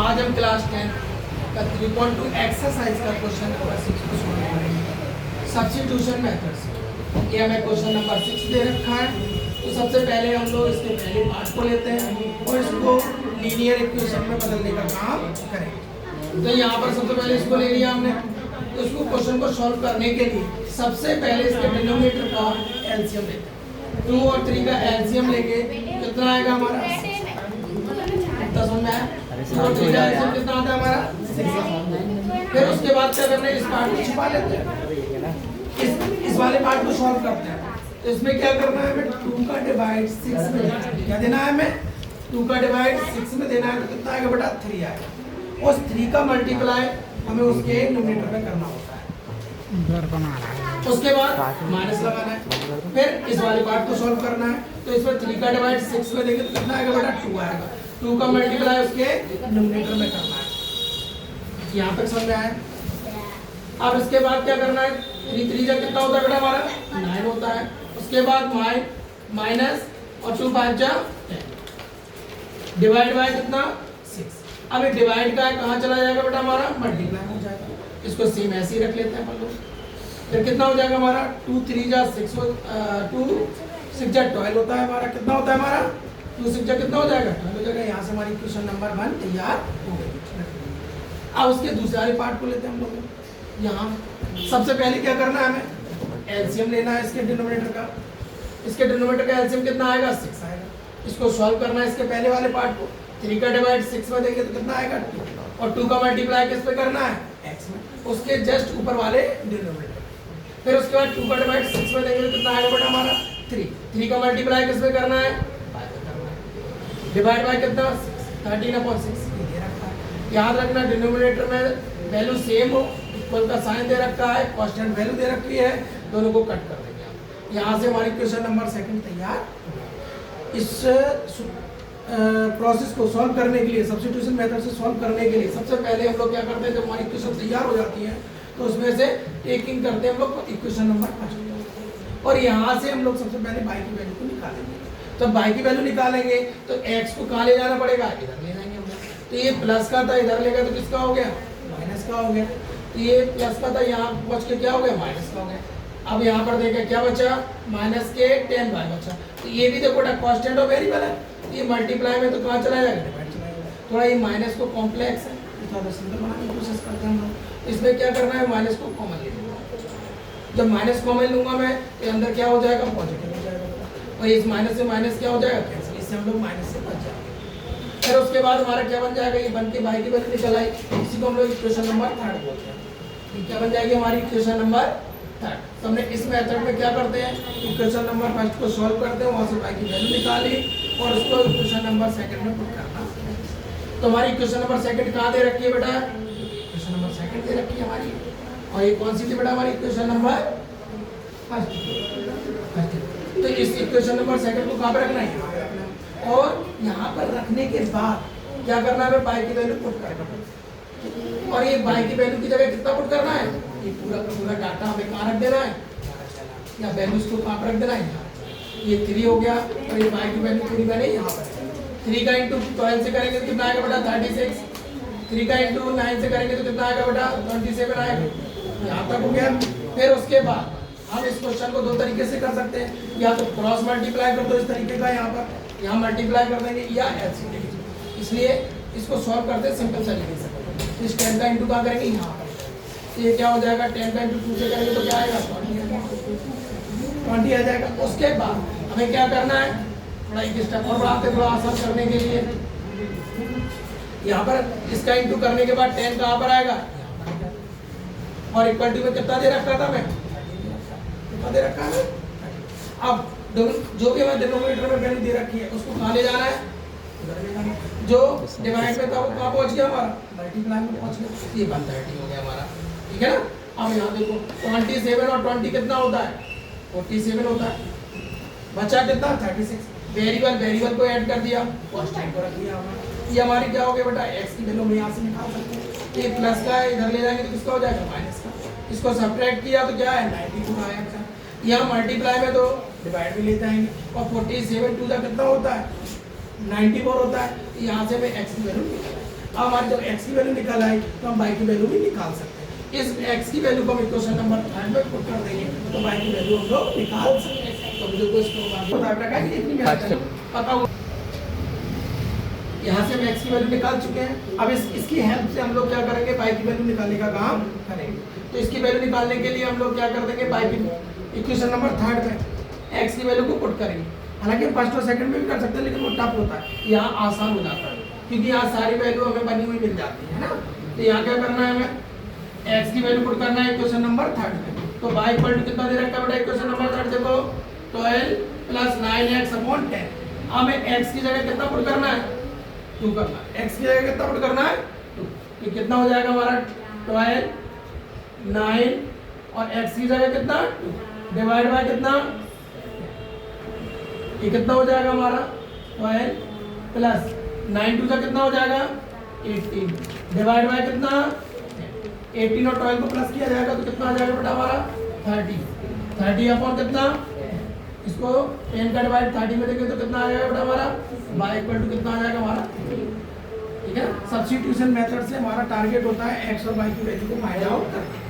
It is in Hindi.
आज हम क्लास 10 का 3.2 एक्सरसाइज का क्वेश्चन नंबर 6 को सॉल्व करेंगे सब्स्टिट्यूशन मेथड से। ये हमें क्वेश्चन नंबर 6 दे रखा है। तो सबसे पहले हम लोग इसके पहले पार्ट को लेते हैं और इसको लीनियर इक्वेशन में बदलने का काम करेंगे। तो यहाँ पर सबसे पहले इसको ले लिया हमने। तो इसको क्वेश्चन को सॉल्व करने के लिए सबसे पहले इसके डिनोमिनेटर का एलसीएम लेते हैं। 2 और 3 का एलसीएम लेके कितना आएगा हमारा? समझ में आया? कितना आता है हमारा? 6। फिर उसके बाद क्या करना है, इस पार्ट को छिपा लेते हैं, इस वाले पार्ट को सॉल्व करते हैं। तो इसमें क्या करना है, हमें 2 का डिवाइड 6 में देना है। क्या देना है हमें? 2 का डिवाइड 6 में देना है। तो कितना आएगा बेटा? 3 आएगा। उस 3 का मल्टीप्लाई हमें उसके न्यूमरेटर में करना होता है। उसके बाद माइनस लगाना है। फिर इस वाले पार्ट को सॉल्व करना है। तो इसमें 3 का डिवाइड 6 में देंगे तो कितना आएगा बेटा? 2 आएगा। 2 का मल्टीप्लाई उसके न्यूमरेटर में करना है। यहाँ तक समझ में आया? अब इसके बाद क्या करना है, 3 3 जा कितना होता है बेटा हमारा? 9 होता है। उसके बाद माइनस और 2 5 जा 10 डिवाइड बाय कितना? 6। अब ये डिवाइड का कहाँ चला जाएगा बेटा हमारा? मल्टीप्लाई हो जाएगा। इसको सेम ऐसे ही रख लेते हैं हम लोग। फिर कितना हो जाएगा हमारा? 2 3 जा 6 2 6 जा 12 होता है हमारा। कितना होता है हमारा? 2 6 जा कितना हो जाएगा? 12 हो जाएगा। यहाँ से हमारी क्वेश्चन नंबर 1 तैयार हो गई। अब उसके दूसरे वाले पार्ट को लेते हैं हम लोग। यहाँ सबसे पहले क्या करना है, हमें एलसीएम लेना है इसके डिनोमिनेटर का। इसके डिनोमिनेटर का एलसीएम कितना आएगा? 6 आएगा। इसको सॉल्व करना है इसके पहले वाले पार्ट को। 3 का डिवाइड 6 में देंगे तो कितना आएगा? 2 और 2 का मल्टीप्लाई किस पे करना है? x में, उसके जस्ट ऊपर वाले डिनोमिनेटर। फिर उसके बाद 2 का डिवाइड 6 में देंगे तो कितना आएगा बेटा हमारा? 3 3 का मल्टीप्लाई किस पे करना है? 5 पे करना है। डिवाइड बाय कितना? 13/6 ये रखा है। याद रखना डिनोमिनेटर में वैल्यू सेम हो, इक्वल का साइन दे रखा है, कांस्टेंट वैल्यू दे रखी है, दोनों को कट कर देंगे आप। यहाँ से हमारी क्वेश्चन नंबर 2 तैयार। इस प्रोसेस को सॉल्व करने के लिए, सब्स्टिट्यूशन मेथड से सॉल्व करने के लिए सबसे पहले हम लोग क्या करते हैं, जब हमारी इक्वेशन तैयार हो जाती है तो उसमें से टेकिंग करते हैं हम लोग इक्वेशन नंबर 5 और यहाँ से हम लोग सबसे पहले y की वैल्यू को निकालेंगे। तो y की वैल्यू निकालेंगे तो x को कहाँ ले जाना पड़ेगा? इधर ले जाएंगे हम लोग। तो ये प्लस का था, इधर लेगा तो किसका हो गया? माइनस का हो गया। तो ये प्लस का था, यहाँ पहुँच के क्या हो गया? माइनस का हो गया। अब यहाँ पर देखें क्या बचा? माइनस के 10y बचा। तो ये भी देखो कांस्टेंट और वेरिएबल है, ये मल्टीप्लाई में तो कहाँ चला जाएगा? डिवाइड चला जाएगा। थोड़ा ये माइनस को कॉम्प्लेक्स है, थोड़ा सिंपल बनाने की कोशिश करते हैं हम लोग। इसमें क्या करना है, माइनस को कॉमन ले लूँगा। जब माइनस कॉमन लूँगा मैं तो अंदर क्या हो जाएगा? पॉजिटिव हो जाएगा। और इस माइनस से माइनस क्या हो जाएगा? कैंसिल। इससे हम लोग माइनस से बच जाएंगे। फिर उसके बाद हमारा क्या बन जाएगा? ये बन के y की वैल्यू निकल आई। इसी को हम लोग इक्वेशन नंबर 3 बोलते हैं। ये क्या बन जाएगी हमारी इक्वेशन नंबर 3। तो हमने इस मेथड में क्या करते हैं, इक्वेशन नंबर 1 को सॉल्व करते हैं, वहाँ से y की वैल्यू निकाली और उसको इक्वेशन नंबर 2 में पुट करना। तो हमारी इक्वेशन नंबर 2 कहाँ दे रखी है बेटा? इक्वेशन नंबर 2 दे रखी है हमारी। और ये कौन सी थी बेटा? हमारी इक्वेशन नंबर 1। तो इस इक्वेशन नंबर 2 को कहाँ पर रखना है? यहाँ पर रखना है। और यहाँ पर रखने के बाद क्या करना है? y की वैल्यू पुट करना है। और ये y की वैल्यू की जगह कितना पुट करना है? ये पूरा का पूरा डाटा हमें कहाँ रख देना है? या वैल्यूज को कहाँ पर रख देना है? ये 3 हो गया और ये y की वैल्यू पूरी मैंने यहाँ पर 3 का इंटू 12 से करेंगे तो कितना आएगा बेटा? 36। 3 का इंटू 9 से करेंगे तो कितना आएगा बेटा? 27 आएगा। यहाँ तक हो गया। फिर उसके बाद हम इस क्वेश्चन को 2 तरीके से कर सकते हैं, या तो क्रॉस मल्टीप्लाई कर दो इस तरीके का, यहाँ मल्टीप्लाई कर देंगे, या एलसीएम लेंगे। इसलिए इसको सॉल्व करते हैं सिंपल तरीके से। इस 10 का इंटू कहाँ करेंगे? यहाँ पर। ये क्या हो जाएगा? 10 का इंटू 2 से करेंगे तो क्या आएगा? 20 आ जाएगा। उसके बाद हमें क्या करना है, थोड़ा एक स्टेप और बढ़ाते थोड़ा आसान करने के लिए। यहाँ पर इसका इंटू करने के बाद 10 कहाँ पर आएगा? और इक्वल टू में कितना दे रखा था मैं? कितना दे रखा है? अब जो भी हमें डिनोमिनेटर में वैल्यू दे रखी है उसको कहाँ ले जाना है? उधर ले जाना है। जो डिवाइड में था वो कहाँ पहुँच गया? हमारा मल्टीप्लाई में पहुँच गया। ये 130 हो गया हमारा, ठीक है ना। अब यहाँ देखो 27 और 20 कितना होता है? 47 होता है। बचा कितना? 36। वेरिएबल को ऐड कर दिया, कांस्टेंट को रख दिया हमने। ये हमारी क्या हो गया बेटा? x की वैल्यू हम यहाँ से निकाल सकते हैं। ये प्लस का है, इधर ले जाएंगे तो किसका हो जाएगा? माइनस का। इसको सब्ट्रैक्ट किया तो क्या है? 92 आएगा। यहाँ मल्टीप्लाई में तो डिवाइड भी ले जाएंगे और 47 2 का कितना होता है? 94 होता है। यहाँ से हमें x की वैल्यू निकाल अब हमारे जब x की वैल्यू निकल आई तो हम y की वैल्यू भी निकाल सकते हैं। इस x की वैल्यू को हम इक्वेशन नंबर 3 में पुट कर देंगे तो y की वैल्यू हम लोग निकाल सकते हैं। तो मुझे कुछ बता रखा है कि इतनी मेथड पता हो। यहाँ से हम x की वैल्यू निकाल चुके हैं। अब इसकी हेल्प से हम लोग क्या करेंगे, y की वैल्यू निकालने का काम करेंगे। तो इसकी वैल्यू निकालने के लिए हम लोग क्या कर देंगे, y की इक्वेशन नंबर 3 में x की वैल्यू को पुट करेंगे। हालांकि फर्स्ट और सेकंड में भी कर सकते हैं लेकिन वो टफ होता है, यहाँ आसान हो जाता है क्योंकि यहाँ सारी वैल्यू हमें बनी हुई मिल जाती है ना। तो यहाँ क्या करना है, हमें x की वैल्यू पुट करना है इक्वेशन नंबर 3 में। तो y इक्वल टू कितना दे रखा है बेटा इक्वेशन नंबर 3 देखो 12 प्लस 9x/10। हमें x की जगह कितना पुट करना है, 2 करना है। x की जगह कितना पुट करना है 2। तो कितना हो जाएगा हमारा 12 9 और x की जगह कितना 2 डिवाइड बाय कितना, ये कितना हो जाएगा हमारा 12 प्लस 9 2 का कितना हो जाएगा 18 डिवाइड बाय कितना 18 और 12 को प्लस किया जाएगा तो कितना आ जाएगा बेटा हमारा 30 अपॉन कितना, इसको 10 का डिवाइड 30 में देंगे तो कितना आ जाएगा बेटा हमारा y इक्वल टू कितना आ जाएगा हमारा, ठीक है। सब्स्टिट्यूशन मेथड से हमारा टारगेट होता है x और y की वैल्यू को फाइंड आउट करना।